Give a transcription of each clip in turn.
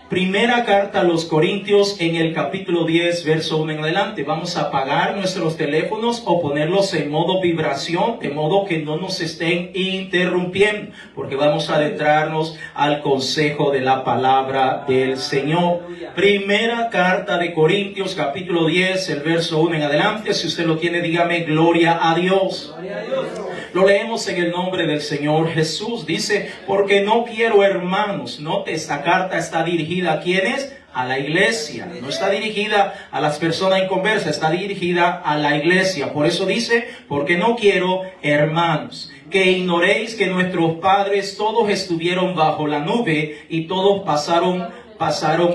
Primera carta a los Corintios en el capítulo 10, verso 1 en adelante. Vamos a apagar nuestros teléfonos o ponerlos en modo vibración, de modo que no nos estén interrumpiendo, porque vamos a adentrarnos al consejo de la palabra del Señor. Primera carta de Corintios, capítulo 10, el verso 1 en adelante. Si usted lo tiene, dígame gloria a Dios. Gloria a Dios. Lo leemos en el nombre del Señor Jesús. Dice, porque no quiero, hermanos, note, esta carta está dirigida ¿a quiénes? A la iglesia. No está dirigida a las personas inconversas, está dirigida a la iglesia. Por eso dice, porque no quiero, hermanos, que ignoréis que nuestros padres todos estuvieron bajo la nube y todos pasaron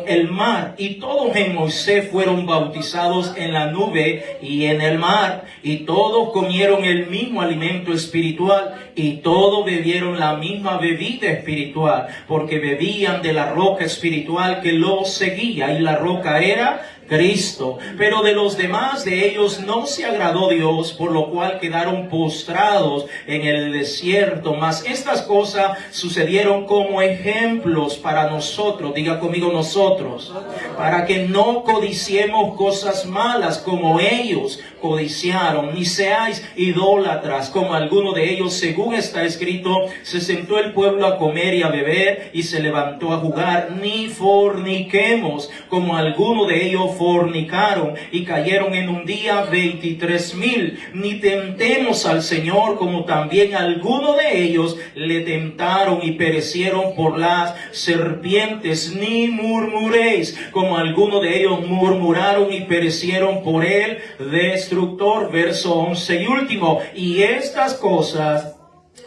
el mar, y todos en Moisés fueron bautizados en la nube y en el mar, y todos comieron el mismo alimento espiritual, y todos bebieron la misma bebida espiritual, porque bebían de la roca espiritual que los seguía, y la roca era Cristo. Pero de los demás de ellos no se agradó Dios, por lo cual quedaron postrados en el desierto. Mas estas cosas sucedieron como ejemplos para nosotros, diga conmigo nosotros, para que no codiciemos cosas malas como ellos codiciaron, ni seáis idólatras como alguno de ellos. Según está escrito, se sentó el pueblo a comer y a beber y se levantó a jugar. Ni forniquemos como alguno de ellos fornicaron y cayeron en un día 23,000. Ni tentemos al Señor como también algunos de ellos le tentaron y perecieron por las serpientes. Ni murmuréis como algunos de ellos murmuraron y perecieron por el destructor. Verso 11 y último. Y estas cosas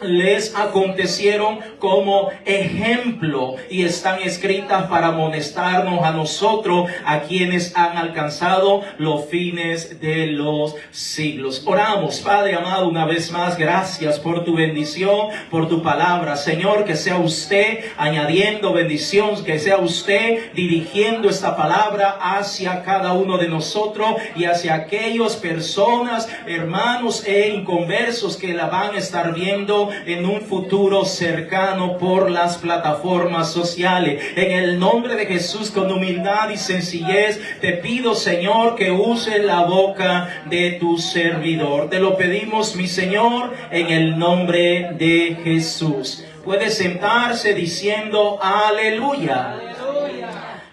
les acontecieron como ejemplo y están escritas para amonestarnos a nosotros, a quienes han alcanzado los fines de los siglos. Oramos. Padre amado, una vez más, gracias por tu bendición, por tu palabra. Señor, que sea usted añadiendo bendición, que sea usted dirigiendo esta palabra hacia cada uno de nosotros y hacia aquellas personas, hermanos e inconversos que la van a estar viendo en un futuro cercano por las plataformas sociales. En el nombre de Jesús, con humildad y sencillez, te pido, Señor, que use la boca de tu servidor. Te lo pedimos, mi Señor, en el nombre de Jesús. Puede sentarse diciendo aleluya.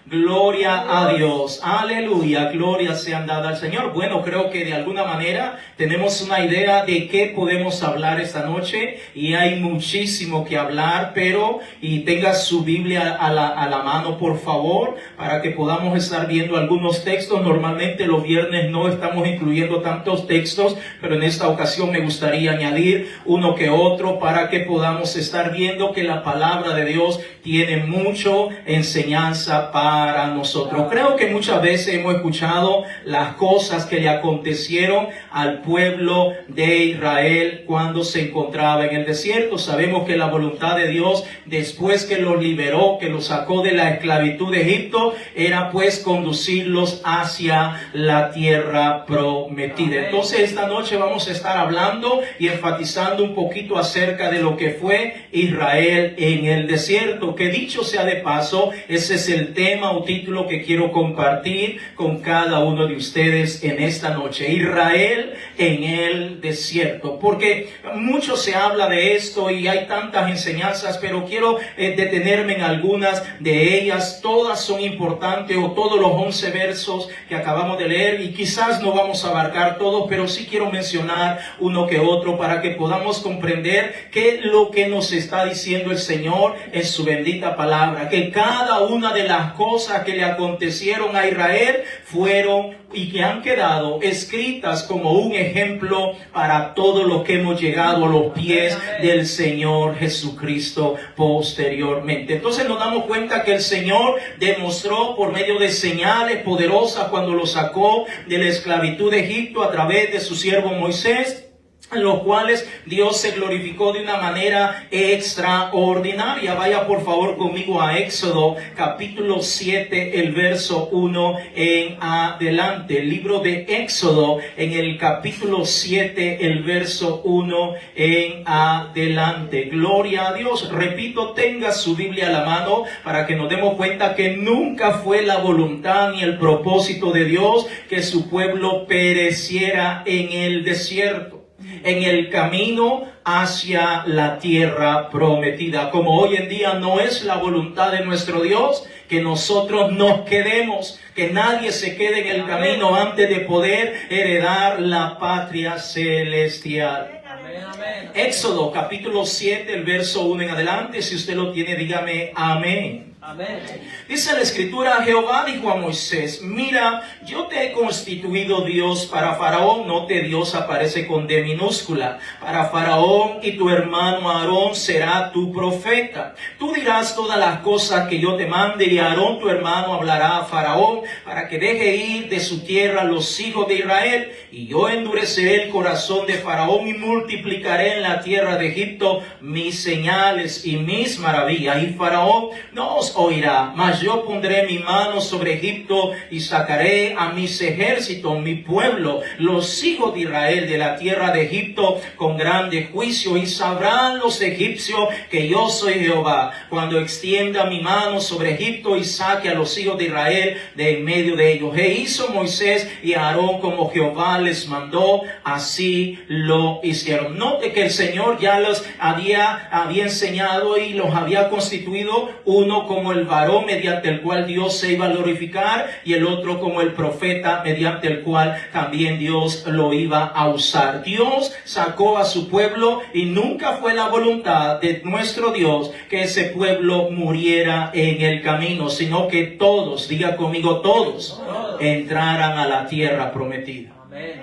Gloria a Dios, aleluya, gloria sean dadas al Señor. Bueno, creo que de alguna manera tenemos una idea de qué podemos hablar esta noche y hay muchísimo que hablar, pero y tenga su Biblia a la mano, por favor, para que podamos estar viendo algunos textos. Normalmente los viernes no estamos incluyendo tantos textos, pero en esta ocasión me gustaría añadir uno que otro para que podamos estar viendo que la palabra de Dios tiene mucho enseñanza para nosotros. Creo que muchas veces hemos escuchado las cosas que le acontecieron al pueblo de Israel cuando se encontraba en el desierto. Sabemos que la voluntad de Dios, después que los liberó, que los sacó de la esclavitud de Egipto, era pues conducirlos hacia la tierra prometida. Entonces esta noche vamos a estar hablando y enfatizando un poquito acerca de lo que fue Israel en el desierto, que dicho sea de paso, ese es el tema o título que quiero compartir con cada uno de ustedes en esta noche. Israel en el desierto, porque mucho se habla de esto y hay tantas enseñanzas, pero quiero detenerme en algunas de ellas. Todas son importantes, o todos los 11 versos que acabamos de leer, y quizás no vamos a abarcar todos, pero sí quiero mencionar uno que otro para que podamos comprender qué es lo que nos está diciendo el Señor en su bendita palabra, que cada una de las cosas que le acontecieron a Israel fueron y que han quedado escritas como un ejemplo para todos los que hemos llegado a los pies del Señor Jesucristo posteriormente. Entonces nos damos cuenta que el Señor demostró por medio de señales poderosas cuando lo sacó de la esclavitud de Egipto a través de su siervo Moisés, en los cuales Dios se glorificó de una manera extraordinaria. Vaya por favor conmigo a Éxodo capítulo 7, el verso 1 en adelante. El libro de Éxodo en el capítulo 7, el verso 1 en adelante. Gloria a Dios. Repito, tenga su Biblia a la mano para que nos demos cuenta que nunca fue la voluntad ni el propósito de Dios que su pueblo pereciera en el desierto, en el camino hacia la tierra prometida. Como hoy en día no es la voluntad de nuestro Dios que nosotros nos quedemos, que nadie se quede en el camino antes de poder heredar la patria celestial. Amén. Éxodo capítulo 7, el verso 1 en adelante. Si usted lo tiene, dígame amén. Amén. Dice la escritura: Jehová dijo a Moisés: mira, yo te he constituido Dios para Faraón. Note, Dios aparece con D minúscula. Para Faraón, y tu hermano Aarón será tu profeta. Tú dirás todas las cosas que yo te mande, y Aarón tu hermano hablará a Faraón para que deje ir de su tierra los hijos de Israel. Y yo endureceré el corazón de Faraón y multiplicaré en la tierra de Egipto mis señales y mis maravillas. Y Faraón no os oirá, mas yo pondré mi mano sobre Egipto y sacaré a mis ejércitos, mi pueblo, los hijos de Israel, de la tierra de Egipto con grande juicio. Y sabrán los egipcios que yo soy Jehová, cuando extienda mi mano sobre Egipto y saque a los hijos de Israel de en medio de ellos. E hizo Moisés y Aarón como Jehová les mandó, así lo hicieron. Note que el Señor ya los había enseñado y los había constituido, uno como el varón mediante el cual Dios se iba a glorificar, y el otro como el profeta mediante el cual también Dios lo iba a usar. Dios sacó a su pueblo y nunca fue la voluntad de nuestro Dios que ese pueblo muriera en el camino, sino que todos, diga conmigo, todos entraran a la tierra prometida. Amén.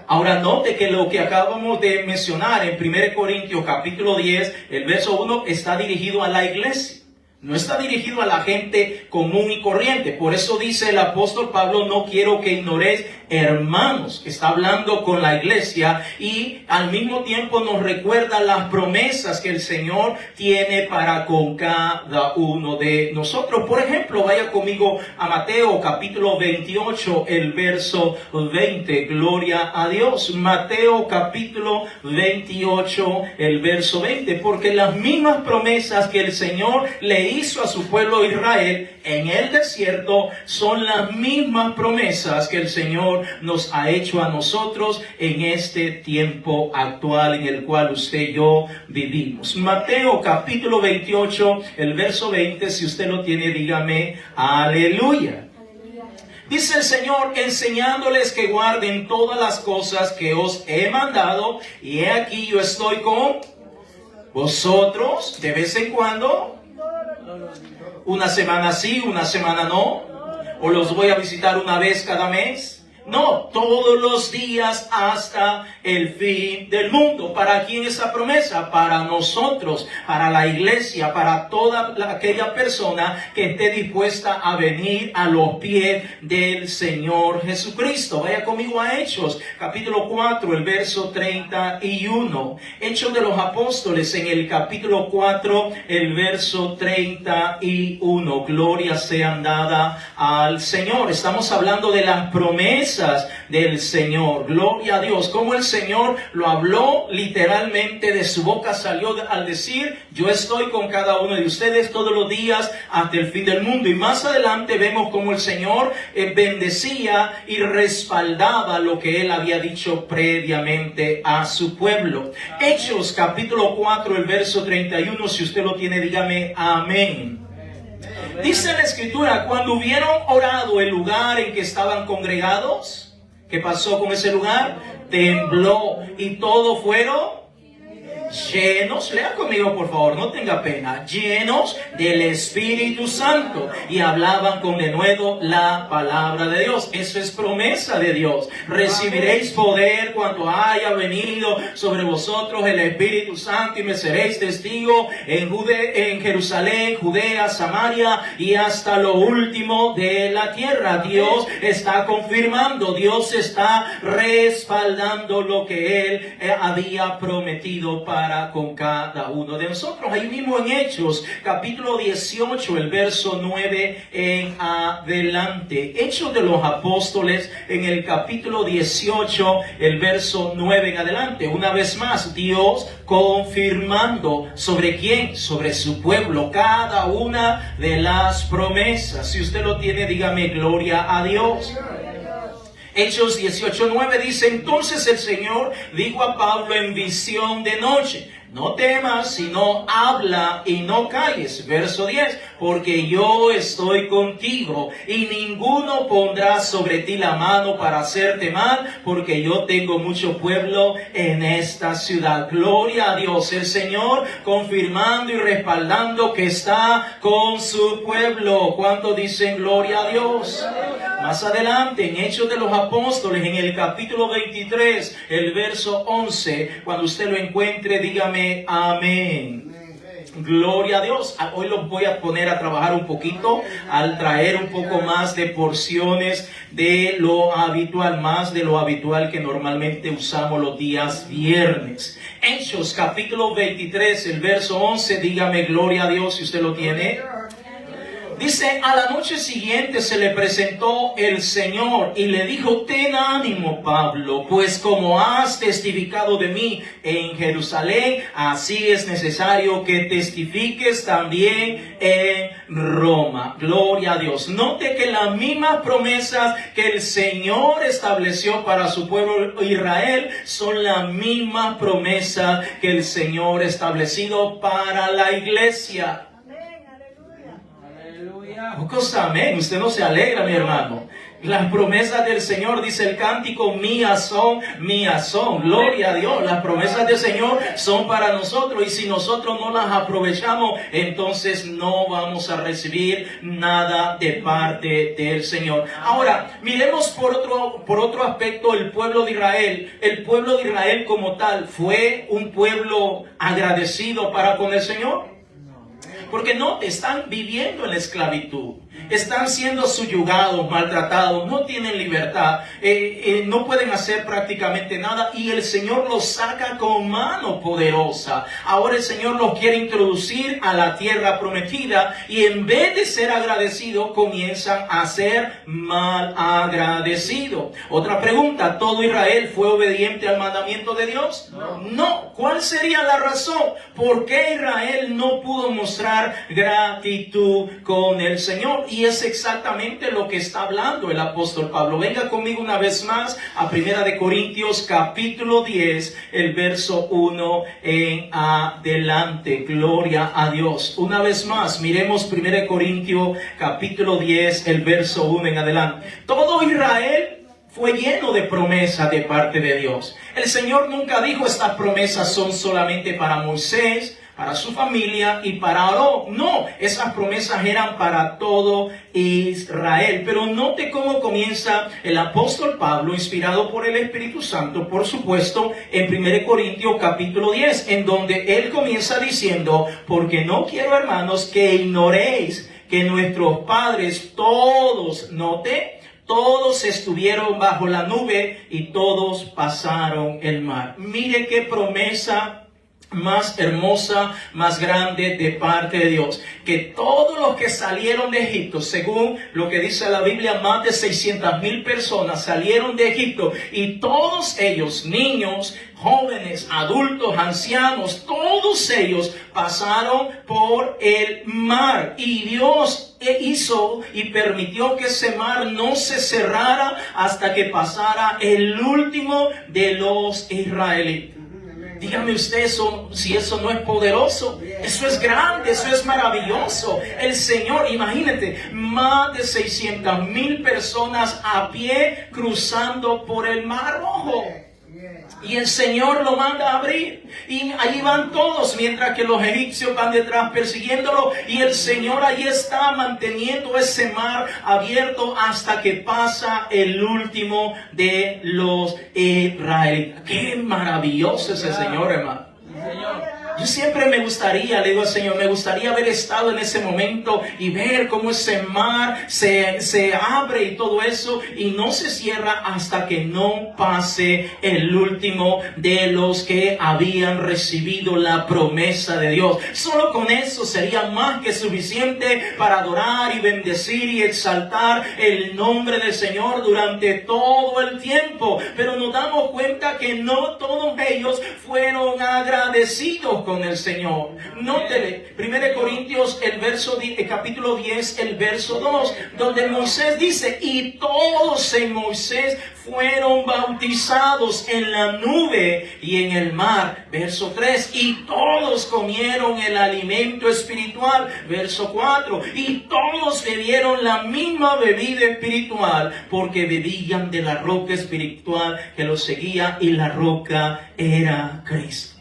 Ahora note que lo que acabamos de mencionar en 1 Corintios capítulo 10, el verso 1, está dirigido a la iglesia. No está dirigido a la gente común y corriente. Por eso dice el apóstol Pablo: no quiero que ignoréis, hermanos. Está hablando con la iglesia y al mismo tiempo nos recuerda las promesas que el Señor tiene para con cada uno de nosotros. Por ejemplo, vaya conmigo a Mateo capítulo 28, el verso 20. Gloria a Dios. Mateo capítulo 28, el verso 20. Porque las mismas promesas que el Señor le hizo a su pueblo Israel en el desierto son las mismas promesas que el Señor nos ha hecho a nosotros en este tiempo actual en el cual usted y yo vivimos. Mateo capítulo 28, el verso 20, si usted lo tiene, dígame aleluya. Dice el Señor: enseñándoles que guarden todas las cosas que os he mandado, y he aquí yo estoy con vosotros de vez en cuando. Una semana sí, una semana no. O los voy a visitar una vez cada mes. No, todos los días hasta el fin del mundo. ¿Para quién esa promesa? Para nosotros, para la iglesia, para toda aquella persona que esté dispuesta a venir a los pies del Señor Jesucristo. Vaya conmigo a Hechos, capítulo 4, el verso 31. Hechos de los Apóstoles en el capítulo 4, el verso 31. Gloria sean dadas al Señor. Estamos hablando de las promesas del Señor. Gloria a Dios. Como el Señor lo habló literalmente, de su boca salió al decir: yo estoy con cada uno de ustedes todos los días hasta el fin del mundo. Y más adelante vemos como el Señor bendecía y respaldaba lo que Él había dicho previamente a su pueblo. Hechos capítulo 4, el verso 31, si usted lo tiene, dígame amén. Dice la escritura: cuando hubieron orado, el lugar en que estaban congregados, ¿qué pasó con ese lugar? Tembló y todos fueron llenos, lea conmigo por favor, no tenga pena, llenos del Espíritu Santo, y hablaban con denuedo la palabra de Dios. Eso es promesa de Dios. Recibiréis poder cuando haya venido sobre vosotros el Espíritu Santo, y me seréis testigo en Jerusalén, Judea, Samaria y hasta lo último de la tierra. Dios está confirmando, Dios está respaldando lo que Él había prometido para con cada uno de nosotros. Ahí mismo en Hechos, capítulo 18, el verso 9 en adelante. Hechos de los Apóstoles, en el capítulo 18, el verso 9 en adelante. Una vez más, Dios confirmando sobre quién, sobre su pueblo, cada una de las promesas. Si usted lo tiene, dígame gloria a Dios. Hechos 18:9 dice: entonces el Señor dijo a Pablo en visión de noche: no temas, sino habla y no calles. Verso 10, porque yo estoy contigo y ninguno pondrá sobre ti la mano para hacerte mal, porque yo tengo mucho pueblo en esta ciudad. Gloria a Dios, el Señor confirmando y respaldando que está con su pueblo. ¿Cuántos dicen gloria a Dios? Más adelante, en Hechos de los Apóstoles, en el capítulo 23, el verso 11, cuando usted lo encuentre, dígame amén. Gloria a Dios. Hoy los voy a poner a trabajar un poquito, al traer un poco más de porciones de lo habitual, más de lo habitual que normalmente usamos los días viernes. Hechos capítulo 23, el verso 11, dígame gloria a Dios si usted lo tiene. Dice: a la noche siguiente se le presentó el Señor y le dijo: ten ánimo, Pablo, pues como has testificado de mí en Jerusalén, así es necesario que testifiques también en Roma. Gloria a Dios. Note que las mismas promesas que el Señor estableció para su pueblo Israel son las mismas promesas que el Señor ha establecido para la iglesia. Amén. Usted no se alegra, mi hermano. Las promesas del Señor, dice el cántico, mías son, mías son. Gloria a Dios. Las promesas del Señor son para nosotros, y si nosotros no las aprovechamos, entonces no vamos a recibir nada de parte del Señor. Ahora, miremos por otro aspecto el pueblo de Israel. El pueblo de Israel como tal, ¿fue un pueblo agradecido para con el Señor? Porque no, están viviendo en la esclavitud, están siendo subyugados, maltratados, no tienen libertad, no pueden hacer prácticamente nada, y el Señor los saca con mano poderosa. Ahora el Señor los quiere introducir a la tierra prometida, y en vez de ser agradecidos, comienzan a ser mal agradecidos. Otra pregunta: ¿todo Israel fue obediente al mandamiento de Dios? No. ¿Cuál sería la razón? ¿Por qué Israel no pudo mostrar gratitud con el Señor? Y es exactamente lo que está hablando el apóstol Pablo. Venga conmigo una vez más a 1 Corintios capítulo 10, el verso 1 en adelante. Gloria a Dios. Una vez más, miremos 1 Corintios capítulo 10, el verso 1 en adelante. Todo Israel fue lleno de promesas de parte de Dios. El Señor nunca dijo: estas promesas son solamente para Moisés, para su familia y para Aarón. No, esas promesas eran para todo Israel. Pero note cómo comienza el apóstol Pablo, inspirado por el Espíritu Santo, por supuesto, en 1 Corintios capítulo 10, en donde él comienza diciendo: porque no quiero, hermanos, que ignoréis que nuestros padres todos, note, todos estuvieron bajo la nube y todos pasaron el mar. Mire qué promesa más hermosa, más grande de parte de Dios. Que todos los que salieron de Egipto, según lo que dice la Biblia, más de 600,000 personas salieron de Egipto, y todos ellos, niños, jóvenes, adultos, ancianos, todos ellos pasaron por el mar, y Dios hizo y permitió que ese mar no se cerrara hasta que pasara el último de los israelitas. Dígame usted eso, si eso no es poderoso. Eso es grande, eso es maravilloso. El Señor, imagínate, más de 600,000 personas a pie cruzando por el Mar Rojo. Y el Señor lo manda a abrir. Y allí van todos, mientras que los egipcios van detrás persiguiéndolo. Y el Señor allí está manteniendo ese mar abierto hasta que pasa el último de los israelitas. Qué maravilloso ese Señor, hermano. Yo siempre me gustaría, le digo al Señor, me gustaría haber estado en ese momento y ver cómo ese mar se abre y todo eso y no se cierra hasta que no pase el último de los que habían recibido la promesa de Dios. Solo con eso sería más que suficiente para adorar y bendecir y exaltar el nombre del Señor durante todo el tiempo. Pero nos damos cuenta que no todos ellos fueron agradecidos con el Señor. Nótele, 1 Corintios, el capítulo 10, el verso 2, donde Moisés dice, y todos en Moisés fueron bautizados en la nube y en el mar. Verso 3, y todos comieron el alimento espiritual. Verso 4, y todos bebieron la misma bebida espiritual, porque bebían de la roca espiritual que los seguía, y la roca era Cristo.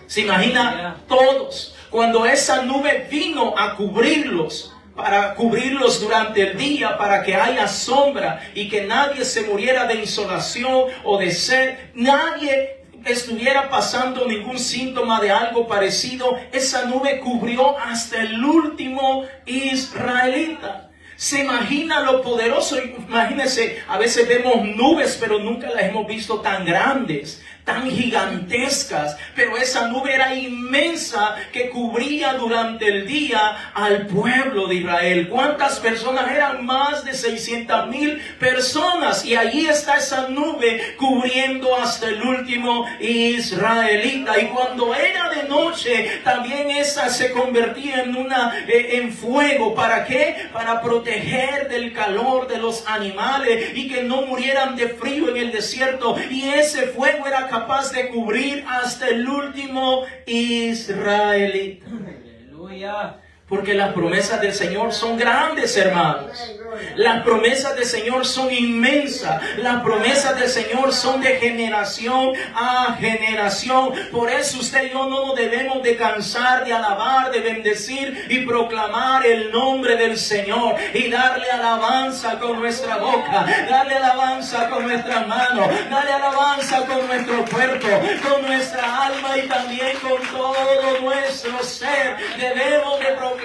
Se imagina todos, cuando esa nube vino a cubrirlos, para cubrirlos durante el día, para que haya sombra y que nadie se muriera de insolación o de sed, nadie estuviera pasando ningún síntoma de algo parecido. Esa nube cubrió hasta el último israelita. Se imagina lo poderoso. Imagínense, a veces vemos nubes, pero nunca las hemos visto tan grandes, tan gigantescas, pero esa nube era inmensa que cubría durante el día al pueblo de Israel. ¿Cuántas personas eran? Más de 600,000 personas, y allí está esa nube cubriendo hasta el último israelita. Y cuando era de noche, también esa se convertía en fuego. ¿Para qué? Para proteger del calor de los animales y que no murieran de frío en el desierto. Y ese fuego era capaz de cubrir hasta el último israelita. Aleluya. Porque las promesas del Señor son grandes, hermanos. Las promesas del Señor son inmensas. Las promesas del Señor son de generación a generación. Por eso usted y yo no nos debemos de cansar de alabar, de bendecir y proclamar el nombre del Señor. Y darle alabanza con nuestra boca. Darle alabanza con nuestras manos. Darle alabanza con nuestro cuerpo. Con nuestra alma y también con todo nuestro ser. Debemos de proclamar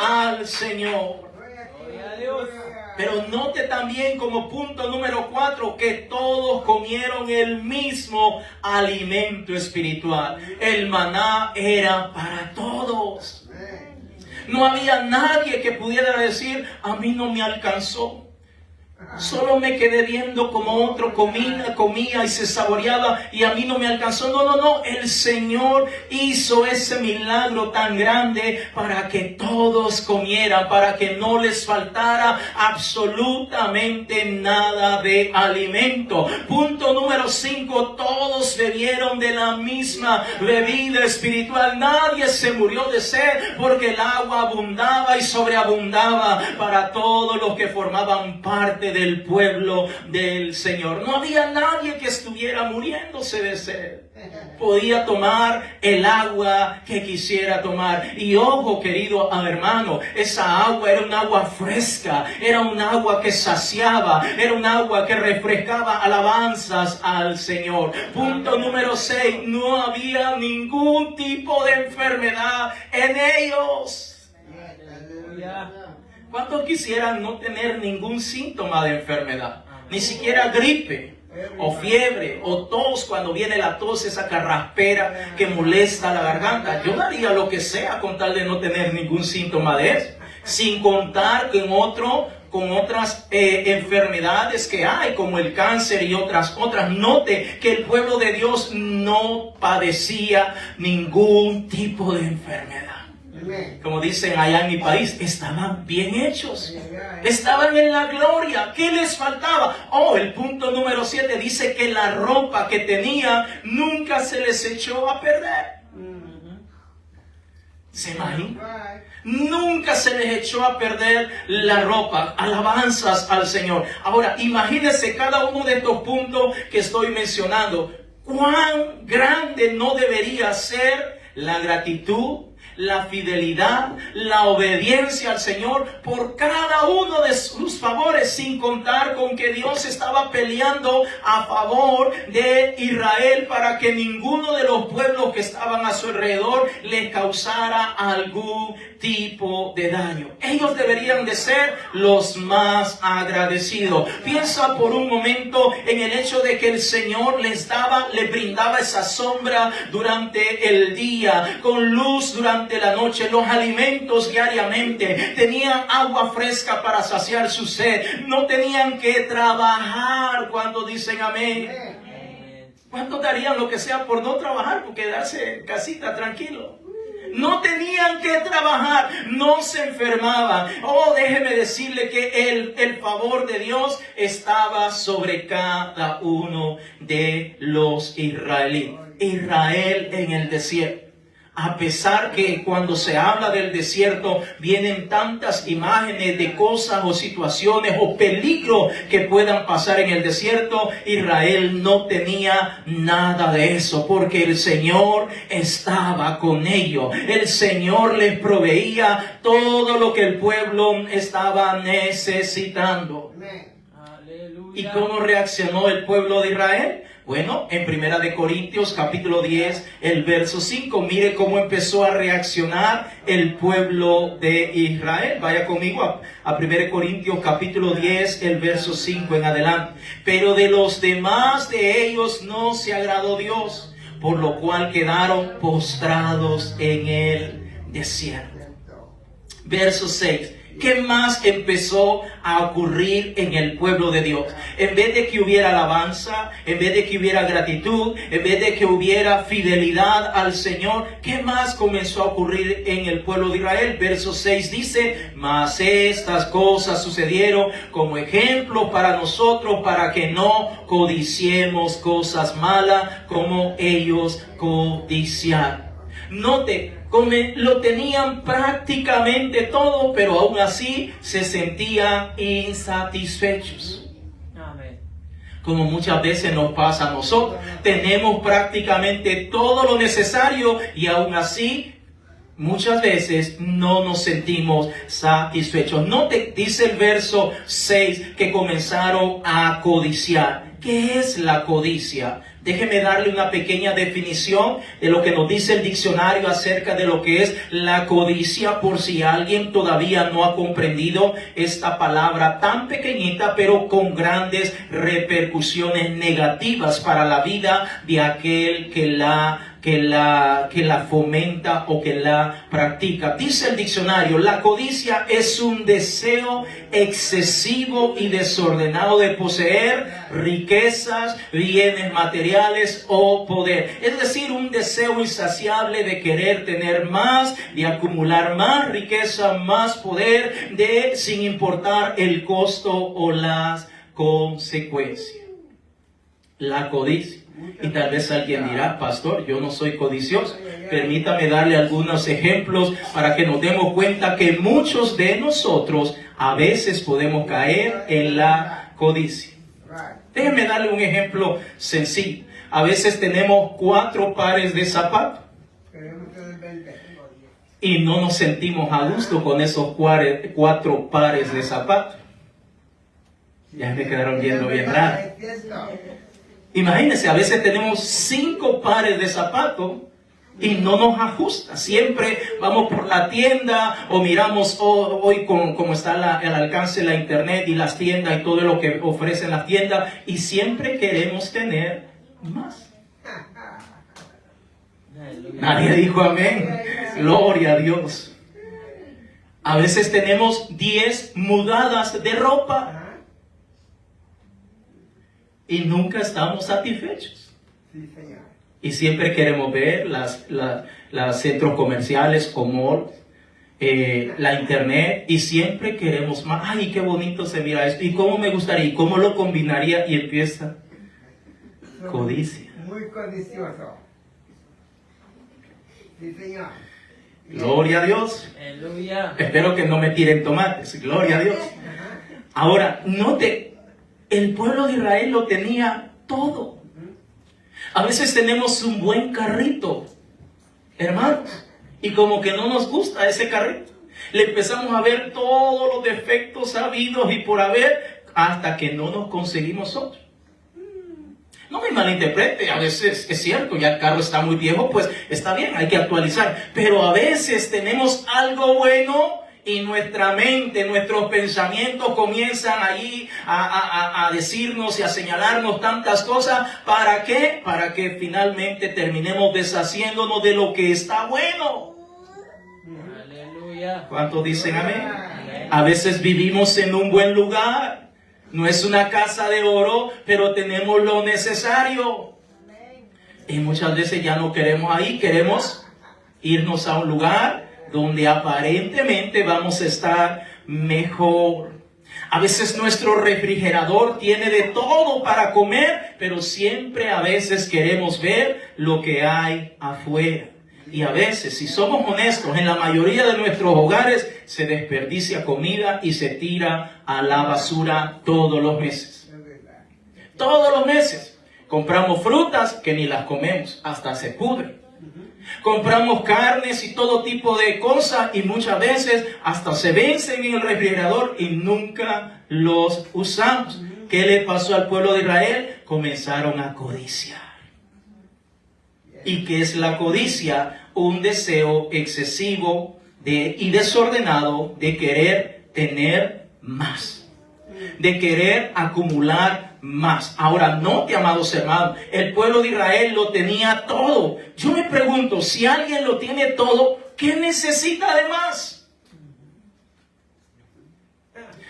al Señor. Pero note también como punto número 4 que todos comieron el mismo alimento espiritual. El maná era para todos. No había nadie que pudiera decir, a mí no me alcanzó. Solo me quedé viendo como otro comía y se saboreaba y a mí no me alcanzó. No. El Señor hizo ese milagro tan grande para que todos comieran, para que no les faltara absolutamente nada de alimento. Punto número 5, todos bebieron de la misma bebida espiritual. Nadie se murió de sed porque el agua abundaba y sobreabundaba para todos los que formaban parte del pueblo del Señor. No había nadie que estuviera muriéndose de sed. Podía tomar el agua que quisiera tomar. Y ojo, querido hermano, esa agua era un agua fresca, era un agua que saciaba, era un agua que refrescaba. Alabanzas al Señor. Punto número 6, no había ningún tipo de enfermedad en ellos. ¿Cuántos quisieran no tener ningún síntoma de enfermedad? Ni siquiera gripe, o fiebre, o tos, cuando viene la tos, esa carraspera que molesta la garganta. Yo daría lo que sea con tal de no tener ningún síntoma de eso. Sin contar con otras enfermedades que hay, como el cáncer y otras. Note que el pueblo de Dios no padecía ningún tipo de enfermedad. Como dicen allá en mi país, estaban bien hechos. Estaban en la gloria. ¿Qué les faltaba? El punto número 7 dice que la ropa que tenían nunca se les echó a perder. ¿Se imagina? Nunca se les echó a perder la ropa. Alabanzas al Señor. Ahora, imagínense cada uno de estos puntos que estoy mencionando. ¿Cuán grande no debería ser la gratitud, la fidelidad, la obediencia al Señor por cada uno de sus favores, sin contar con que Dios estaba peleando a favor de Israel para que ninguno de los pueblos que estaban a su alrededor les causara algún tipo de daño? Ellos deberían de ser los más agradecidos. Piensa por un momento en el hecho de que el Señor les brindaba esa sombra durante el día, con luz durante la noche, los alimentos diariamente, tenían agua fresca para saciar su sed, no tenían que trabajar. Cuando dicen amén, ¿cuántos darían lo que sea por no trabajar, por quedarse en casita tranquilo? No tenían que trabajar, no se enfermaban. Oh, déjeme decirle que el favor de Dios estaba sobre cada uno de los israelitas. Israel en el desierto. A pesar que cuando se habla del desierto vienen tantas imágenes de cosas o situaciones o peligros que puedan pasar en el desierto, Israel no tenía nada de eso, porque el Señor estaba con ellos. El Señor les proveía todo lo que el pueblo estaba necesitando. ¿Y cómo reaccionó el pueblo de Israel? Bueno, en 1 Corintios capítulo 10, el verso 5, mire cómo empezó a reaccionar el pueblo de Israel. Vaya conmigo a 1 Corintios capítulo 10, el verso 5 en adelante. Pero de los demás de ellos no se agradó Dios, por lo cual quedaron postrados en el desierto. Verso 6. ¿Qué más empezó a ocurrir en el pueblo de Dios? En vez de que hubiera alabanza, en vez de que hubiera gratitud, en vez de que hubiera fidelidad al Señor, ¿qué más comenzó a ocurrir en el pueblo de Israel? Verso 6 dice, mas estas cosas sucedieron como ejemplo para nosotros, para que no codiciemos cosas malas como ellos codiciaron. Note, lo tenían prácticamente todo, pero aún así se sentían insatisfechos. Amén. Como muchas veces nos pasa a nosotros, tenemos prácticamente todo lo necesario y aún así muchas veces no nos sentimos satisfechos. Note, dice el verso 6 que comenzaron a codiciar. ¿Qué es la codicia? Déjeme darle una pequeña definición de lo que nos dice el diccionario acerca de lo que es la codicia, por si alguien todavía no ha comprendido esta palabra tan pequeñita, pero con grandes repercusiones negativas para la vida de aquel que la fomenta o que la practica. Dice el diccionario, la codicia es un deseo excesivo y desordenado de poseer riquezas, bienes materiales o poder. Es decir, un deseo insaciable de querer tener más, de acumular más riqueza, más poder, sin importar el costo o las consecuencias. La codicia. Y tal vez alguien dirá, pastor, yo no soy codicioso. Permítame darle algunos ejemplos para que nos demos cuenta que muchos de nosotros a veces podemos caer en la codicia. Déjenme darle un ejemplo sencillo. A veces tenemos 4 pares de zapatos y no nos sentimos a gusto con esos 4 pares de zapatos. Ya me quedaron viendo bien raro. Imagínense, a veces tenemos 5 pares de zapatos y no nos ajusta. Siempre vamos por la tienda o miramos hoy como está el alcance de la internet y las tiendas y todo lo que ofrecen las tiendas, y siempre queremos tener más. Nadie dijo amén. Gloria a Dios. A veces tenemos 10 mudadas de ropa y nunca estamos satisfechos. Sí, señor. Y siempre queremos ver las centros comerciales o malls, la internet, y siempre queremos más. Ay, qué bonito se mira esto, y cómo me gustaría, y cómo lo combinaría, y empieza codicia. Muy codicioso. Sí, señor. Gloria a Dios. Aleluya. Espero que no me tiren tomates. Gloria a Dios. Ahora, note, el pueblo de Israel lo tenía todo. A veces tenemos un buen carrito, hermanos, y como que no nos gusta ese carrito. Le empezamos a ver todos los defectos habidos y por haber, hasta que no nos conseguimos otro. No me malinterprete, a veces es cierto, ya el carro está muy viejo, pues está bien, hay que actualizar. Pero a veces tenemos algo bueno y nuestra mente, nuestros pensamientos comienzan allí a decirnos y a señalarnos tantas cosas. ¿Para qué? Para que finalmente terminemos deshaciéndonos de lo que está bueno. Aleluya. ¿Cuántos dicen amén? A veces vivimos en un buen lugar. No es una casa de oro, pero tenemos lo necesario. Y muchas veces ya no queremos ahí, queremos irnos a un lugar donde aparentemente vamos a estar mejor. A veces nuestro refrigerador tiene de todo para comer, pero siempre a veces queremos ver lo que hay afuera. Y a veces, si somos honestos, en la mayoría de nuestros hogares se desperdicia comida y se tira a la basura todos los meses. Todos los meses. Compramos frutas que ni las comemos, hasta se pudren. Compramos carnes y todo tipo de cosas y muchas veces hasta se vencen en el refrigerador y nunca los usamos. ¿Qué le pasó al pueblo de Israel? Comenzaron a codiciar. ¿Y qué es la codicia? Un deseo excesivo y desordenado de querer tener más, de querer acumular más. Ahora, note, amados hermanos, el pueblo de Israel lo tenía todo. Yo me pregunto, si alguien lo tiene todo, ¿qué necesita de más?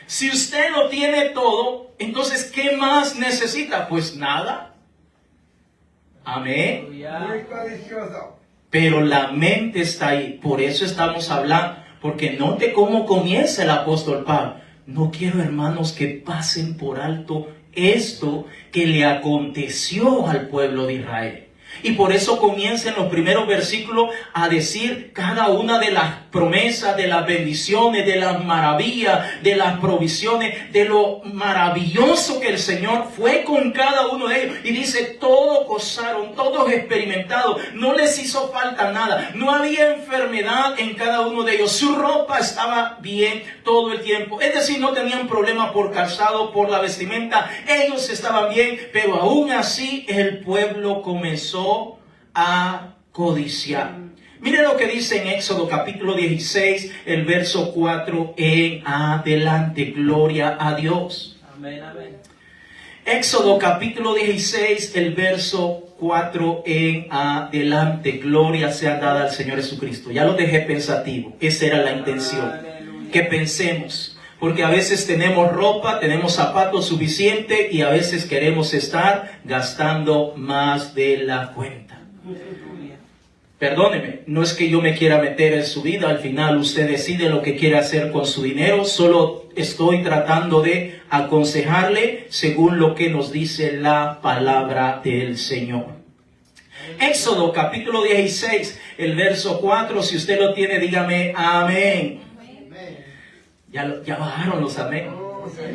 Si usted lo tiene todo, entonces, ¿qué más necesita? Pues nada. Amén. Pero la mente está ahí. Por eso estamos hablando. Porque note cómo comienza el apóstol Pablo. No quiero, hermanos, que pasen por alto esto que le aconteció al pueblo de Israel. Y por eso comienza en los primeros versículos a decir cada una de las promesas, de las bendiciones, de las maravillas, de las provisiones, de lo maravilloso que el Señor fue con cada uno de ellos. Y dice, todos gozaron, todos experimentaron, no les hizo falta nada, no había enfermedad en cada uno de ellos, su ropa estaba bien todo el tiempo. Es decir, no tenían problema por calzado, por la vestimenta, ellos estaban bien, pero aún así el pueblo comenzó a codiciar. Mire lo que dice en Éxodo capítulo 16, el verso 4 en adelante. Gloria a Dios. Amén, amén. Éxodo capítulo 16, el verso 4 en adelante. Gloria sea dada al Señor Jesucristo. Ya lo dejé pensativo. Esa era la intención. Aleluya. Que pensemos. Porque a veces tenemos ropa, tenemos zapatos suficientes y a veces queremos estar gastando más de la cuenta. Perdóneme, no es que yo me quiera meter en su vida, al final usted decide lo que quiere hacer con su dinero, solo estoy tratando de aconsejarle según lo que nos dice la palabra del Señor. Éxodo capítulo 16, el verso 4, si usted lo tiene, dígame amén. Ya bajaron los amén.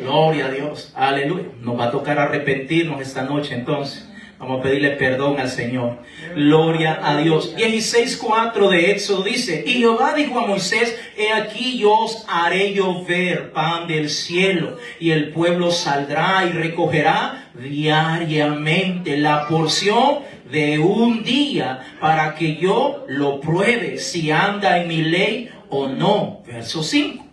Gloria a Dios. Aleluya. Nos va a tocar arrepentirnos esta noche entonces. Vamos a pedirle perdón al Señor. Gloria a Dios. 16:4 de Éxodo dice: y Jehová dijo a Moisés: he aquí yo os haré llover pan del cielo, y el pueblo saldrá y recogerá diariamente la porción de un día, para que yo lo pruebe si anda en mi ley o no. Verso 5.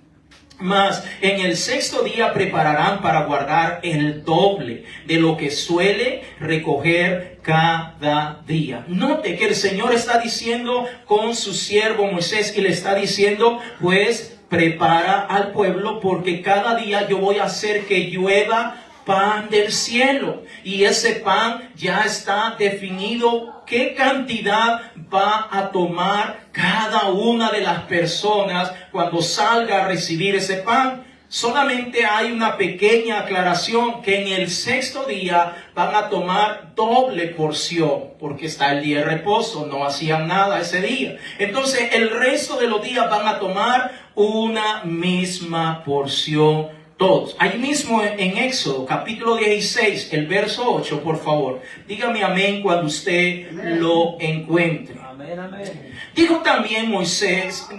Mas en el sexto día prepararán para guardar el doble de lo que suele recoger cada día. Note que el Señor está diciendo con su siervo Moisés, y le está diciendo, pues prepara al pueblo, porque cada día yo voy a hacer que llueva pan del cielo, y ese pan ya está definido qué cantidad va a tomar cada una de las personas cuando salga a recibir ese pan. Solamente hay una pequeña aclaración, que en el sexto día van a tomar doble porción, porque está el día de reposo, no hacían nada ese día. Entonces el resto de los días van a tomar una misma porción todos. Ahí mismo en Éxodo, capítulo 16, el verso 8, por favor. Dígame amén cuando usted lo encuentre. Amén, amén. Dijo también Moisés: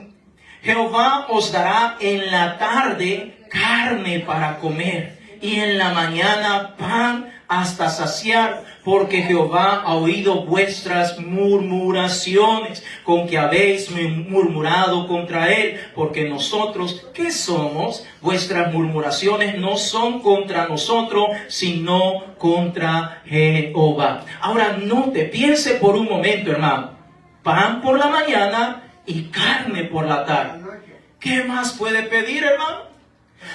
Jehová os dará en la tarde carne para comer, y en la mañana pan hasta saciar, porque Jehová ha oído vuestras murmuraciones con que habéis murmurado contra él. Porque nosotros, ¿qué somos? Vuestras murmuraciones no son contra nosotros, sino contra Jehová. Ahora note, piense por un momento, hermano. Pan por la mañana y carne por la tarde. ¿Qué más puede pedir, hermano?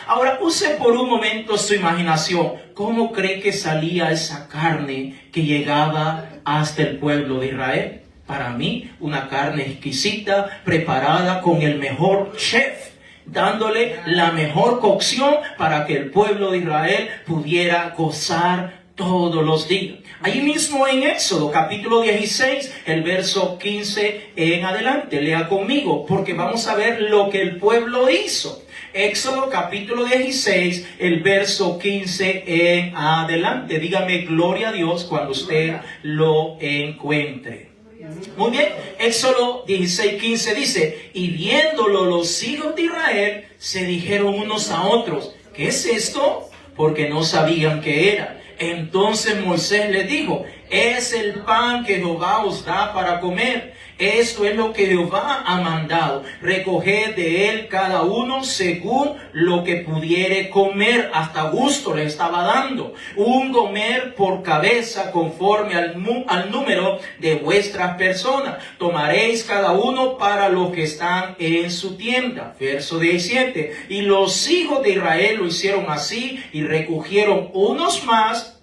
Ahora use por un momento su imaginación. ¿Cómo cree que salía esa carne que llegaba hasta el pueblo de Israel? Para mí, una carne exquisita, preparada con el mejor chef, dándole la mejor cocción para que el pueblo de Israel pudiera gozar todos los días. Ahí mismo en Éxodo, capítulo 16, el verso 15 en adelante. Lea conmigo, porque vamos a ver lo que el pueblo hizo. Éxodo, capítulo 16, el verso 15 en adelante. Dígame gloria a Dios cuando usted lo encuentre. Muy bien, Éxodo 16, 15 dice: y viéndolo los hijos de Israel, se dijeron unos a otros: ¿qué es esto? Porque no sabían qué era. Entonces Moisés les dijo: es el pan que Jehová os da para comer. Esto es lo que Jehová ha mandado. Recoged de él cada uno según lo que pudiere comer. Hasta gusto le estaba dando. Un gomer por cabeza conforme al número de vuestras personas. Tomaréis cada uno para los que están en su tienda. Verso 17. Y los hijos de Israel lo hicieron así, y recogieron unos más,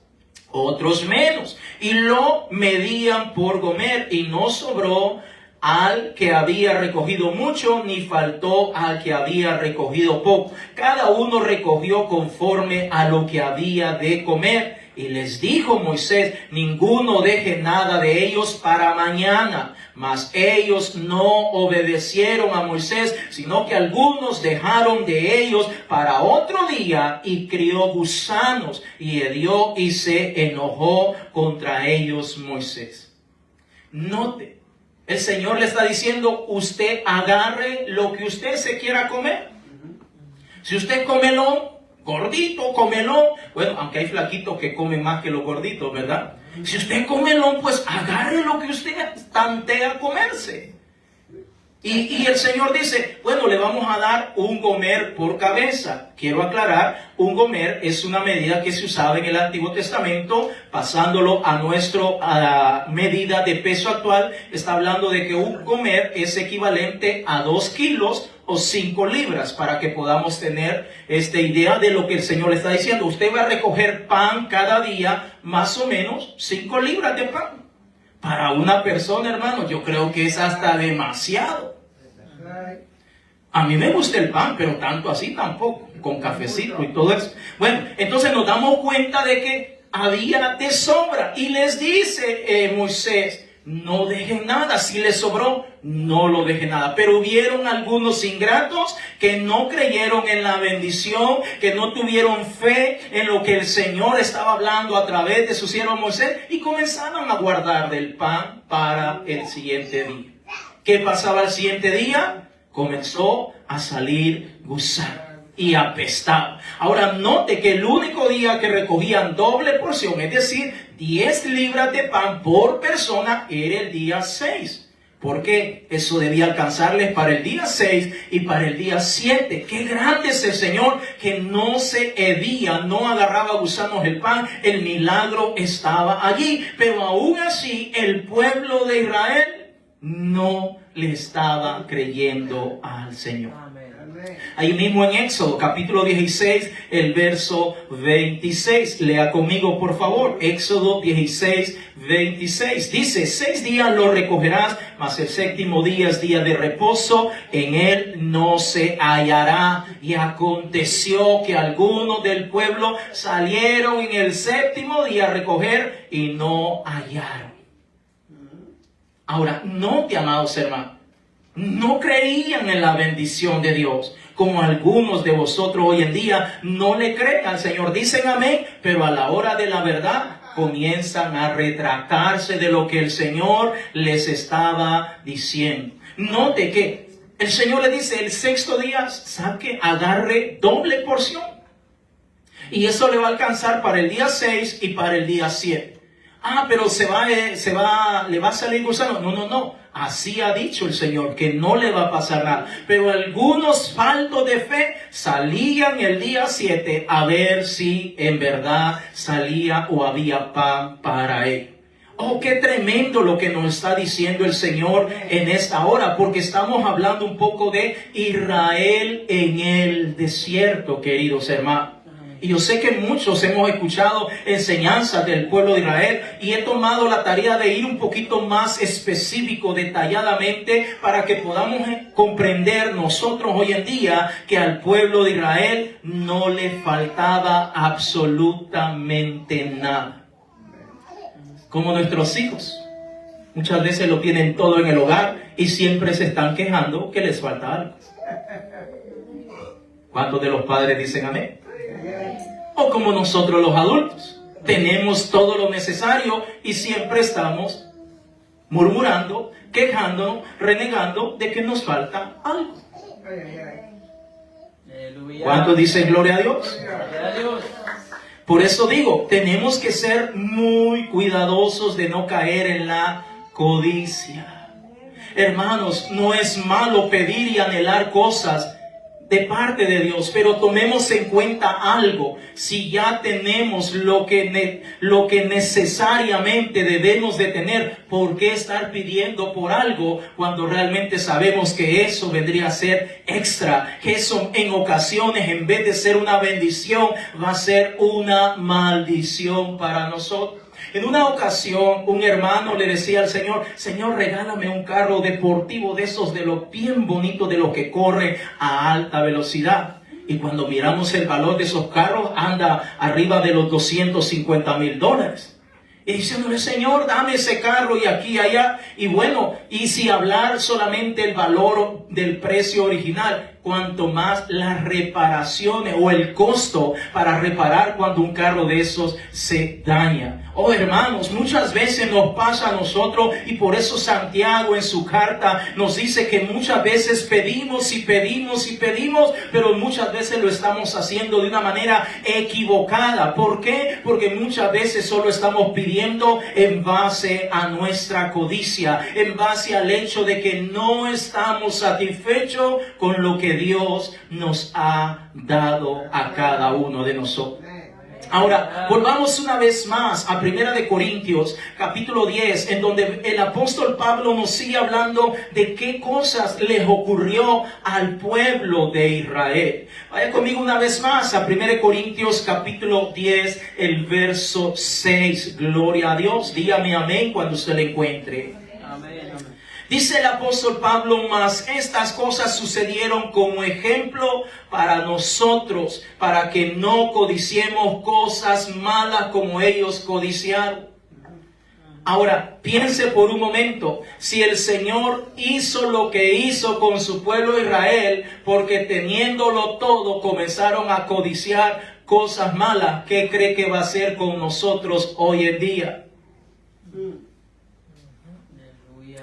otros menos, y lo medían por gomer, y no sobró al que había recogido mucho, ni faltó al que había recogido poco. Cada uno recogió conforme a lo que había de comer. Y les dijo Moisés: ninguno deje nada de ellos para mañana. Mas ellos no obedecieron a Moisés, sino que algunos dejaron de ellos para otro día, y crió gusanos, y hedió y se enojó contra ellos Moisés. Note, el Señor le está diciendo: usted agarre lo que usted se quiera comer. Si usted come gordito, comelón. Bueno, aunque hay flaquitos que comen más que los gorditos, ¿verdad? Si usted comelón, pues agarre lo que usted tantea comerse. Y el Señor dice: bueno, le vamos a dar un gomer por cabeza. Quiero aclarar, un gomer es una medida que se usaba en el Antiguo Testamento, pasándolo a nuestra medida de peso actual. Está hablando de que un gomer es equivalente a 2 kilos o 5 libras, para que podamos tener esta idea de lo que el Señor le está diciendo. Usted va a recoger pan cada día, más o menos 5 libras de pan. Para una persona, hermano, yo creo que es hasta demasiado. A mí me gusta el pan, pero tanto así tampoco, con cafecito y todo eso. Bueno, entonces nos damos cuenta de que había de sobra. Y les dice Moisés: no dejen nada. Si les sobró, no lo dejen nada. Pero hubieron algunos ingratos que no creyeron en la bendición, que no tuvieron fe en lo que el Señor estaba hablando a través de su siervo Moisés, y comenzaron a guardar del pan para el siguiente día. ¿Qué pasaba el siguiente día? Comenzó a salir gusano y apestaba. Ahora note que el único día que recogían doble porción, es decir, 10 libras de pan por persona, era el día 6. Porque eso debía alcanzarles para el día 6 y para el día 7. ¡Qué grande es el Señor! Que no se hedía, no agarraba gusanos el pan. El milagro estaba allí. Pero aún así, el pueblo de Israel no le estaba creyendo al Señor. Ahí mismo en Éxodo, capítulo 16, el verso 26. Lea conmigo, por favor. Éxodo 16, 26. Dice, 6 días lo recogerás, mas el séptimo día es día de reposo. En él no se hallará. Y aconteció que algunos del pueblo salieron en el séptimo día a recoger y no hallaron. Ahora, note, amados hermanos, no creían en la bendición de Dios, como algunos de vosotros hoy en día no le creen al Señor. Dicen amén, pero a la hora de la verdad comienzan a retractarse de lo que el Señor les estaba diciendo. Note que el Señor le dice, el sexto día saque, agarre doble porción. Y eso le va a alcanzar para el día 6 y para el día 7. Pero le va a salir gusano. No. Así ha dicho el Señor, que no le va a pasar nada. Pero algunos faltos de fe salían el día 7 a ver si en verdad salía o había pan para él. Oh, qué tremendo lo que nos está diciendo el Señor en esta hora, porque estamos hablando un poco de Israel en el desierto, queridos hermanos. Y yo sé que muchos hemos escuchado enseñanzas del pueblo de Israel y he tomado la tarea de ir un poquito más específico, detalladamente, para que podamos comprender nosotros hoy en día que al pueblo de Israel no le faltaba absolutamente nada. Como nuestros hijos. Muchas veces lo tienen todo en el hogar y siempre se están quejando que les falta algo. ¿Cuántos de los padres dicen amén? O como nosotros los adultos, tenemos todo lo necesario y siempre estamos murmurando, quejándonos, renegando de que nos falta algo. ¿Cuántos dicen gloria a Dios? Por eso digo, tenemos que ser muy cuidadosos de no caer en la codicia. Hermanos, no es malo pedir y anhelar cosas de parte de Dios, pero tomemos en cuenta algo. Si ya tenemos lo que necesariamente debemos de tener, ¿por qué estar pidiendo por algo cuando realmente sabemos que eso vendría a ser extra? Que eso en ocasiones, en vez de ser una bendición, va a ser una maldición para nosotros. En una ocasión, un hermano le decía al Señor, Señor, regálame un carro deportivo de esos, de los bien bonitos, de los que corren a alta velocidad. Y cuando miramos el valor de esos carros, anda arriba de los $250,000. Y diciéndole, Señor, dame ese carro y aquí y allá. Y bueno, y si hablar solamente el valor del precio original, cuanto más las reparaciones o el costo para reparar cuando un carro de esos se daña. Oh, hermanos, muchas veces nos pasa a nosotros y por eso Santiago en su carta nos dice que muchas veces pedimos y pedimos y pedimos, pero muchas veces lo estamos haciendo de una manera equivocada. ¿Por qué? Porque muchas veces solo estamos pidiendo en base a nuestra codicia, en base al hecho de que no estamos satisfechos con lo que Dios nos ha dado a cada uno de nosotros. Ahora, volvamos una vez más a 1 Corintios, capítulo 10, en donde el apóstol Pablo nos sigue hablando de qué cosas les ocurrió al pueblo de Israel. Vaya conmigo una vez más a 1 Corintios, capítulo 10, el verso 6. Gloria a Dios. Dígame amén cuando usted le encuentre. Dice el apóstol Pablo, mas estas cosas sucedieron como ejemplo para nosotros, para que no codiciemos cosas malas como ellos codiciaron. Ahora, piense por un momento, si el Señor hizo lo que hizo con su pueblo Israel, porque teniéndolo todo comenzaron a codiciar cosas malas, ¿qué cree que va a hacer con nosotros hoy en día?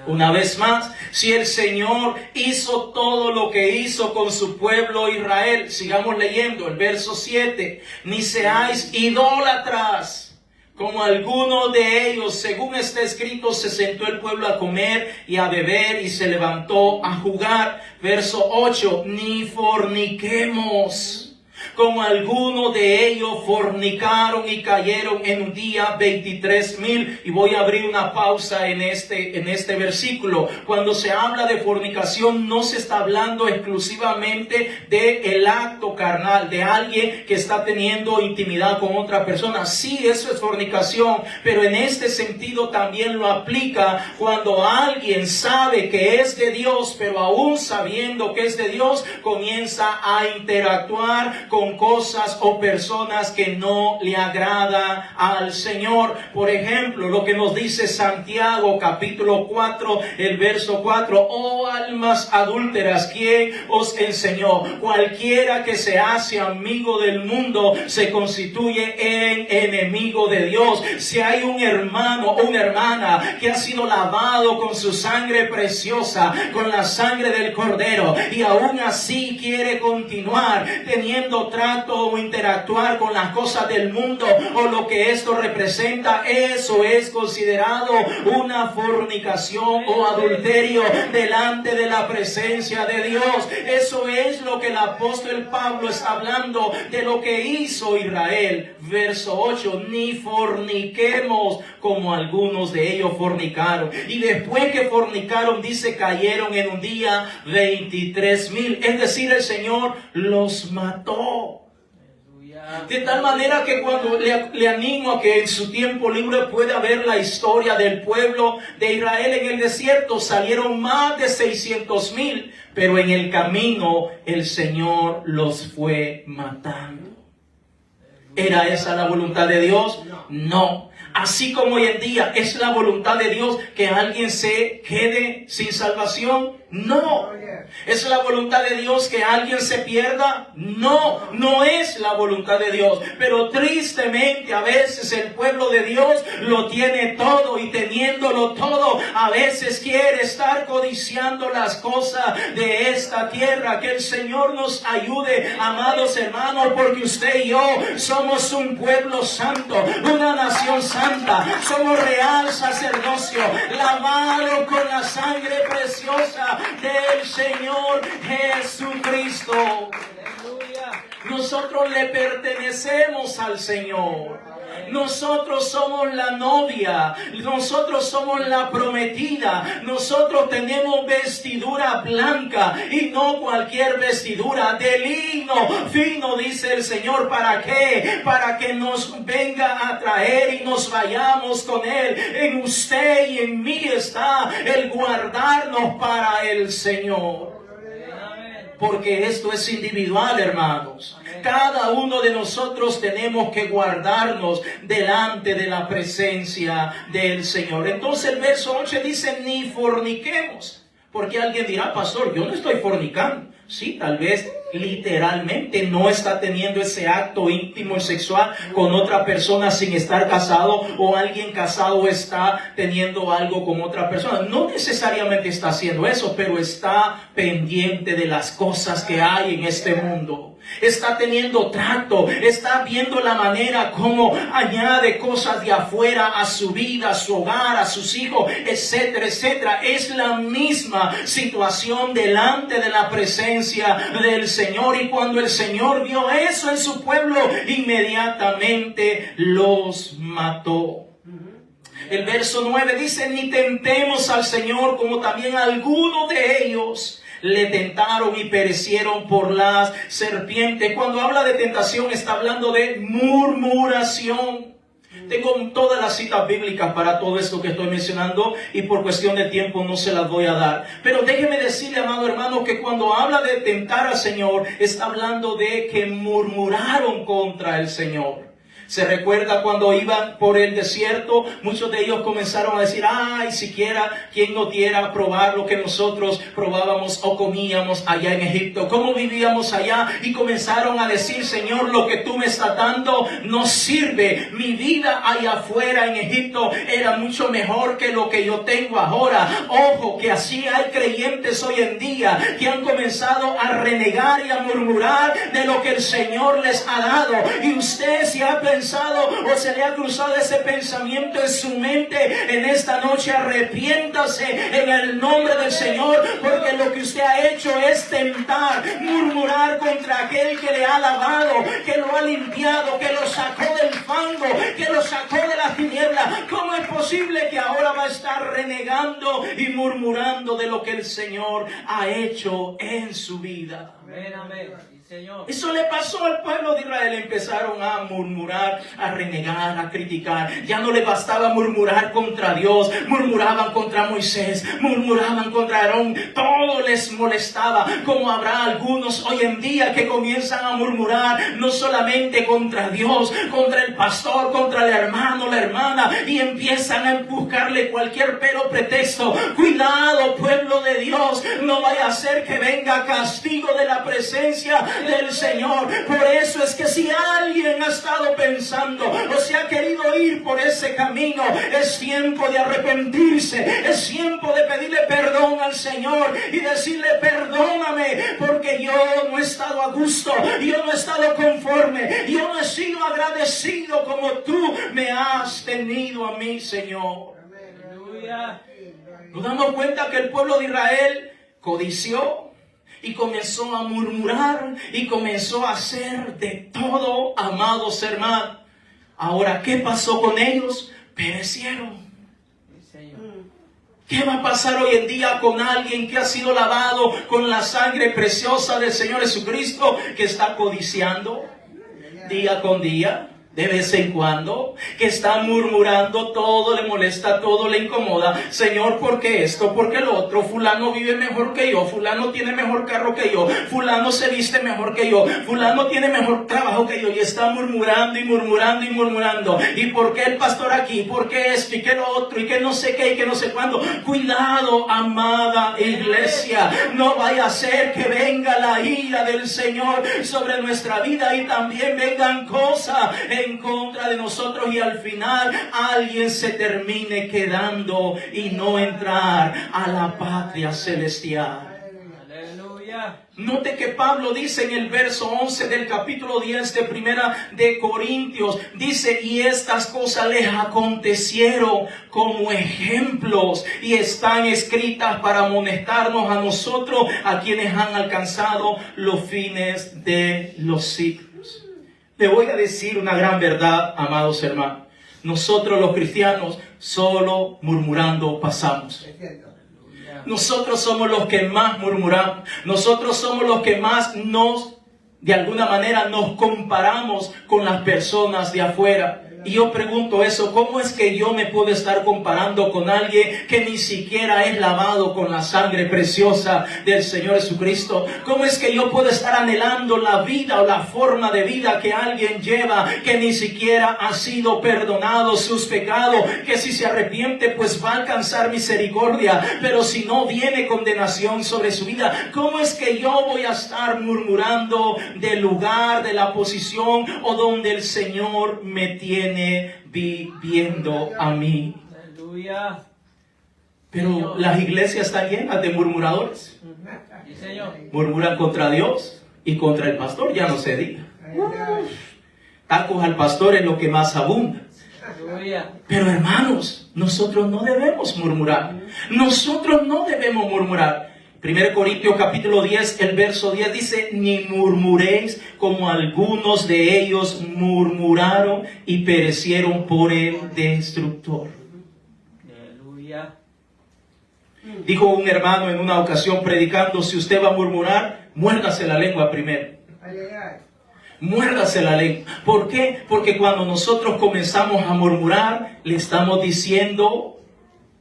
Una vez más, si el Señor hizo todo lo que hizo con su pueblo Israel, sigamos leyendo el verso 7, ni seáis idólatras, como algunos de ellos, según está escrito, se sentó el pueblo a comer y a beber y se levantó a jugar. Verso 8, ni forniquemos. Como algunos de ellos fornicaron y cayeron en un día 23,000. Y voy a abrir una pausa en este versículo. Cuando se habla de fornicación, no se está hablando exclusivamente del acto carnal, de alguien que está teniendo intimidad con otra persona. Sí, eso es fornicación, pero en este sentido también lo aplica cuando alguien sabe que es de Dios, pero aún sabiendo que es de Dios, comienza a interactuar con cosas o personas que no le agrada al Señor. Por ejemplo, lo que nos dice Santiago capítulo 4, el verso 4: oh almas adúlteras, ¿quién os enseñó? Cualquiera que se hace amigo del mundo se constituye en enemigo de Dios. Si hay un hermano o una hermana que ha sido lavado con su sangre preciosa, con la sangre del Cordero, y aún así quiere continuar teniendo trato o interactuar con las cosas del mundo o lo que esto representa, eso es considerado una fornicación o adulterio delante de la presencia de Dios. Eso es lo que el apóstol Pablo está hablando de lo que hizo Israel. Verso 8: ni forniquemos como algunos de ellos fornicaron. Y después que fornicaron, dice, cayeron en un día 23,000. Es decir, el Señor los mató. De tal manera que cuando le animo a que en su tiempo libre pueda ver la historia del pueblo de Israel en el desierto, salieron más de 600,000, pero en el camino el Señor los fue matando. ¿Era esa la voluntad de Dios? No. Así como hoy en día es la voluntad de Dios que alguien se quede sin salvación, no. ¿Es la voluntad de Dios que alguien se pierda? No, no es la voluntad de Dios. Pero tristemente a veces el pueblo de Dios lo tiene todo, y teniéndolo todo, a veces quiere estar codiciando las cosas de esta tierra. Que el Señor nos ayude, amados hermanos, porque usted y yo somos un pueblo santo, una nación santa, somos real sacerdocio, lavado con la sangre preciosa del Señor Jesucristo. Nosotros le pertenecemos al Señor. Nosotros somos la novia, nosotros somos la prometida, nosotros tenemos vestidura blanca y no cualquier vestidura, de lino fino, dice el Señor. ¿Para qué? Para que nos venga a traer y nos vayamos con Él. En usted y en mí está el guardarnos para el Señor. Porque esto es individual, hermanos. Cada uno de nosotros tenemos que guardarnos delante de la presencia del Señor. Entonces el verso 8 dice: ni forniquemos. Porque alguien dirá: pastor, yo no estoy fornicando. Sí, tal vez literalmente no está teniendo ese acto íntimo y sexual con otra persona sin estar casado, o alguien casado está teniendo algo con otra persona. No necesariamente está haciendo eso, pero está pendiente de las cosas que hay en este mundo. Está teniendo trato, está viendo la manera como añade cosas de afuera a su vida, a su hogar, a sus hijos, etcétera, etcétera. Es la misma situación delante de la presencia del Señor. Y cuando el Señor vio eso en su pueblo, inmediatamente los mató. El verso 9 dice: ni tentemos al Señor como también algunos de ellos le tentaron y perecieron por las serpientes. Cuando habla de tentación, está hablando de murmuración. Tengo todas las citas bíblicas para todo esto que estoy mencionando, y por cuestión de tiempo no se las voy a dar. Pero déjeme decirle, amado hermano, que cuando habla de tentar al Señor, está hablando de que murmuraron contra el Señor. Se recuerda cuando iban por el desierto, muchos de ellos comenzaron a decir: ay, siquiera quien nos diera a probar lo que nosotros probábamos o comíamos allá en Egipto, cómo vivíamos allá. Y comenzaron a decir: Señor, lo que tú me estás dando no sirve. Mi vida allá afuera en Egipto era mucho mejor que lo que yo tengo ahora. Ojo, que así hay creyentes hoy en día que han comenzado a renegar y a murmurar de lo que el Señor les ha dado. Y usted se ha perdido pensado o se le ha cruzado ese pensamiento en su mente, en esta noche arrepiéntase en el nombre del Señor, porque lo que usted ha hecho es tentar, murmurar contra aquel que le ha lavado, que lo ha limpiado, que lo sacó del fango, que lo sacó de las tinieblas. ¿Cómo es posible que ahora va a estar renegando y murmurando de lo que el Señor ha hecho en su vida? Amén, amén. Señor. Eso le pasó al pueblo de Israel. Empezaron a murmurar, a renegar, a criticar. Ya no le bastaba murmurar contra Dios. Murmuraban contra Moisés, murmuraban contra Aarón. Todo les molestaba. Como habrá algunos hoy en día que comienzan a murmurar no solamente contra Dios, contra el pastor, contra el hermano, la hermana, y empiezan a buscarle cualquier pretexto. Cuidado, pueblo de Dios, no vaya a ser que venga castigo de la presencia del Señor. Por eso es que si alguien ha estado pensando o se ha querido ir por ese camino, es tiempo de arrepentirse, es tiempo de pedirle perdón al Señor y decirle: perdóname, porque yo no he estado a gusto, yo no he estado conforme, yo no he sido agradecido como tú me has tenido a mí, Señor. Aleluya. Nos damos cuenta que el pueblo de Israel codició y comenzó a murmurar y comenzó a hacer de todo, amados hermanos. Ahora, ¿qué pasó con ellos? Perecieron. ¿Qué va a pasar hoy en día con alguien que ha sido lavado con la sangre preciosa del Señor Jesucristo, que está codiciando día con día? De vez en cuando, que está murmurando, todo le molesta, todo le incomoda. Señor, ¿por qué esto? ¿Por qué lo otro? Fulano vive mejor que yo, fulano tiene mejor carro que yo, fulano se viste mejor que yo, fulano tiene mejor trabajo que yo, y está murmurando y murmurando y murmurando. ¿Y por qué el pastor aquí? ¿Por qué esto? ¿Y qué lo otro? ¿Y qué no sé qué? ¿Y qué no sé cuándo? Cuidado, amada iglesia, no vaya a ser que venga la ira del Señor sobre nuestra vida y también vengan cosas en contra de nosotros, y al final alguien se termine quedando y no entrar a la patria celestial. Aleluya. Note que Pablo dice en el verso 11 del capítulo 10 de Primera de Corintios, dice: y estas cosas les acontecieron como ejemplos y están escritas para amonestarnos a nosotros, a quienes han alcanzado los fines de los siglos. Le voy a decir una gran verdad, amados hermanos. Nosotros los cristianos solo murmurando pasamos. Nosotros somos los que más murmuramos. Nosotros somos los que más de alguna manera nos comparamos con las personas de afuera. Y yo pregunto eso: ¿cómo es que yo me puedo estar comparando con alguien que ni siquiera es lavado con la sangre preciosa del Señor Jesucristo? ¿Cómo es que yo puedo estar anhelando la vida o la forma de vida que alguien lleva, que ni siquiera ha sido perdonado sus pecados, que si se arrepiente pues va a alcanzar misericordia, pero si no viene condenación sobre su vida? ¿Cómo es que yo voy a estar murmurando del lugar, de la posición o donde el Señor me tiene viviendo a mí? Aleluya. Pero las iglesias están llenas de murmuradores. Sí, Señor. Murmuran contra Dios y contra el pastor, ya no se diga. Tacos al pastor es lo que más abunda. Aleluya. Pero hermanos, nosotros no debemos murmurar. Nosotros no debemos murmurar. 1 Corintios capítulo 10, el verso 10 dice: ni murmuréis como algunos de ellos murmuraron y perecieron por el destructor. Aleluya. Dijo un hermano en una ocasión predicando: si usted va a murmurar, muérdase la lengua primero. Muérdase la lengua. ¿Por qué? Porque cuando nosotros comenzamos a murmurar, le estamos diciendo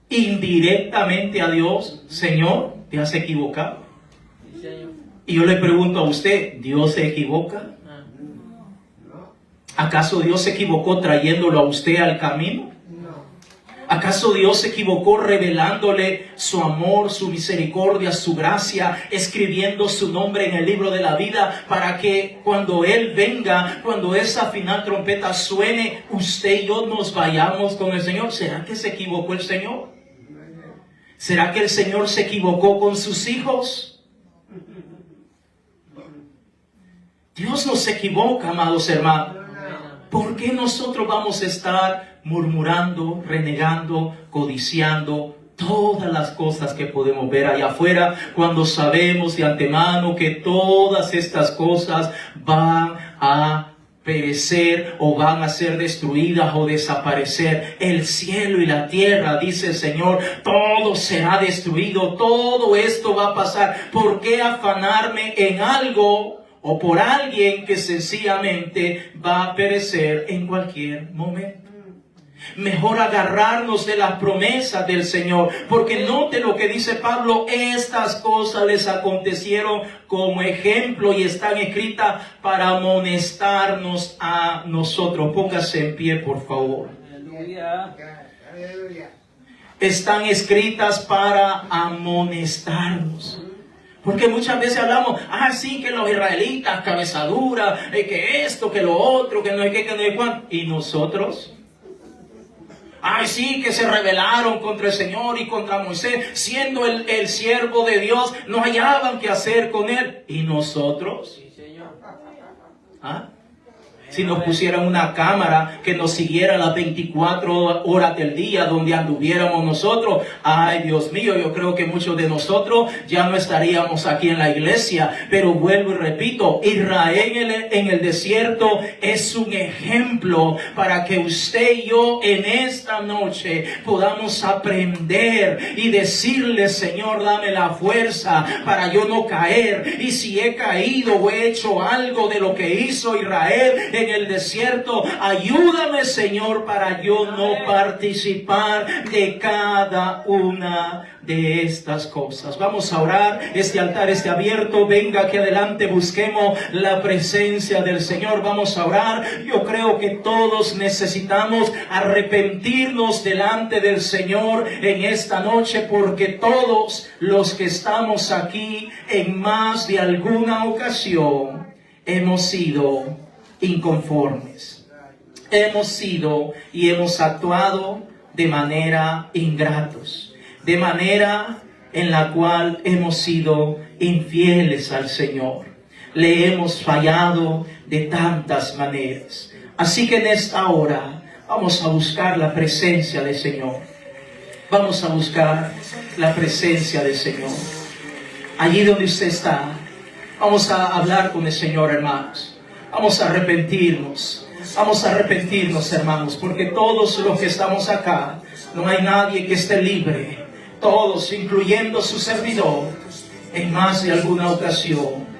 indirectamente a Dios: Señor, te has equivocado. Sí, Señor. Y yo le pregunto a usted: ¿Dios se equivoca? ¿Acaso Dios se equivocó trayéndolo a usted al camino? ¿Acaso Dios se equivocó revelándole su amor, su misericordia, su gracia, escribiendo su nombre en el libro de la vida para que cuando Él venga, cuando esa final trompeta suene, usted y yo nos vayamos con el Señor? ¿Será que se equivocó el Señor? ¿Será que el Señor se equivocó con sus hijos? Dios no se equivoca, amados hermanos. ¿Por qué nosotros vamos a estar murmurando, renegando, codiciando todas las cosas que podemos ver allá afuera, cuando sabemos de antemano que todas estas cosas van a perecer o van a ser destruidas o desaparecer? El cielo y la tierra, dice el Señor, todo será destruido, todo esto va a pasar. ¿Por qué afanarme en algo o por alguien que sencillamente va a perecer en cualquier momento? Mejor agarrarnos de las promesas del Señor, porque note lo que dice Pablo: estas cosas les acontecieron como ejemplo y están escritas para amonestarnos a nosotros. Póngase en pie, por favor. Aleluya. Están escritas para amonestarnos. Porque muchas veces hablamos, sí, que los israelitas, cabeza dura, que esto, que lo otro, que no hay que no hay cuánto. ¿Y nosotros? Sí, que se rebelaron contra el Señor y contra Moisés, siendo el siervo de Dios, no hallaban qué hacer con él. ¿Y nosotros? Sí, Señor. Si nos pusieran una cámara que nos siguiera las 24 horas del día donde anduviéramos nosotros, ay Dios mío, yo creo que muchos de nosotros ya no estaríamos aquí en la iglesia. Pero vuelvo y repito, Israel en el desierto es un ejemplo para que usted y yo en esta noche podamos aprender y decirle: Señor, dame la fuerza para yo no caer. Y si he caído o he hecho algo de lo que hizo Israel en el desierto, ayúdame, Señor, para yo no participar de cada una de estas cosas. Vamos a orar. Este altar está abierto. Venga aquí adelante, busquemos la presencia del Señor. Vamos a orar. Yo creo que todos necesitamos arrepentirnos delante del Señor en esta noche, porque todos los que estamos aquí en más de alguna ocasión hemos sido inconformes. Hemos sido y hemos actuado de manera ingratos, de manera en la cual hemos sido infieles al Señor. Le hemos fallado de tantas maneras. Así que en esta hora vamos a buscar la presencia del Señor. Vamos a buscar la presencia del Señor. Allí donde usted está, vamos a hablar con el Señor, hermanos. Vamos a arrepentirnos. Vamos a arrepentirnos, hermanos, porque todos los que estamos acá, no hay nadie que esté libre. Todos, incluyendo su servidor, en más de alguna ocasión